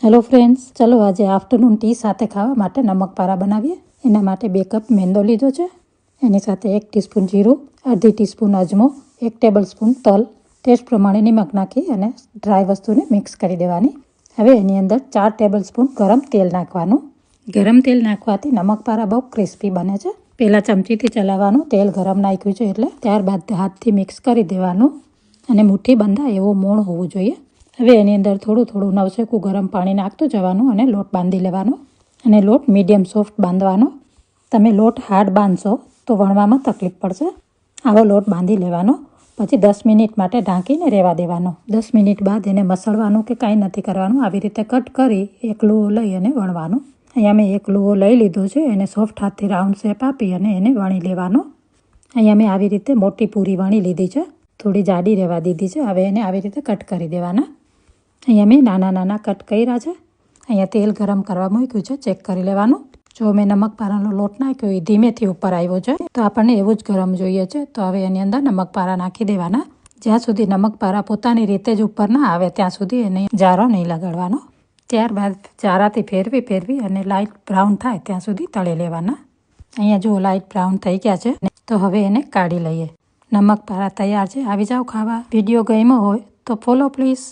Hello friends, ચલો આજે afternoon T સાથે ખાવા માટે નમક પારા બનાવીએ. એના માટે 2 કપ મેંદો લીધો છે. એની સાથે 1 ટીસ્પૂન જીરું, અડધી ટીસ્પૂન અજમો, 1 ટેબલસ્પૂન તલ, ટેસ્ટ પ્રમાણે નિમક નાખી અને ડ્રાય વસ્તુને મિક્સ કરી દેવાની. હવે એની અંદર 4 ટેબલસ્પૂન ગરમ તેલ નાખવાનું. ગરમ તેલ નાખવાથી નમક પારા બહુ ક્રિસ્પી બને છે. પહેલાં ચમચીથી ચલાવવાનું. તેલ ગરમ નાખ્યું છે એટલે ત્યારબાદ હાથથી મિક્સ કરી દેવાનું અને મુઠ્ઠી બંધાય એવો મોણ હોવું જોઈએ. હવે એની અંદર થોડું નવશેકું ગરમ પાણી નાખતું જવાનું અને લોટ બાંધી લેવાનો. અને લોટ મીડિયમ સોફ્ટ બાંધવાનો. તમે લોટ હાર્ડ બાંધશો તો વણવામાં તકલીફ પડશે. આવો લોટ બાંધી લેવાનો. પછી 10 મિનિટ માટે ઢાંકીને રહેવા દેવાનો. 10 મિનિટ બાદ એને મસળવાનું કે કાંઈ નથી કરવાનું. આવી રીતે કટ કરી એક લુઓ લઈ અને વણવાનું. અહીંયા મેં એક લુઓ લઈ લીધો છે. એને સોફ્ટ હાથથી રાઉન્ડ શેપ આપી અને એને વણી લેવાનો. અહીંયા મેં આવી રીતે મોટી પૂરી વણી લીધી છે. થોડી જાડી રહેવા દીધી છે. હવે એને આવી રીતે કટ કરી દેવાના. અહીંયા મેં નાના કટ કર્યા છે. અહીંયા તેલ ગરમ કરવા મૂક્યું છે. ચેક કરી લેવાનું. જો મેં નમક પારાનો લોટ નાખ્યો એ ધીમેથી ઉપર આવ્યો છે તો આપણને એવું જ ગરમ જોઈએ છે. તો હવે એની અંદર નમક પારા નાખી દેવાના. જ્યાં સુધી નમક પારા પોતાની રીતે જ ઉપર ના આવે ત્યાં સુધી એને જારો નહીં લગાડવાનો. ત્યારબાદ જારાથી ફેરવી અને લાઇટ બ્રાઉન થાય ત્યાં સુધી તળી લેવાના. અહીંયા જો લાઇટ બ્રાઉન થઈ ગયા છે તો હવે એને કાઢી લઈએ. નમક પારા તૈયાર છે. આવી જાઓ ખાવા. વિડીયો ગમ્યો હોય તો ફોલો પ્લીઝ.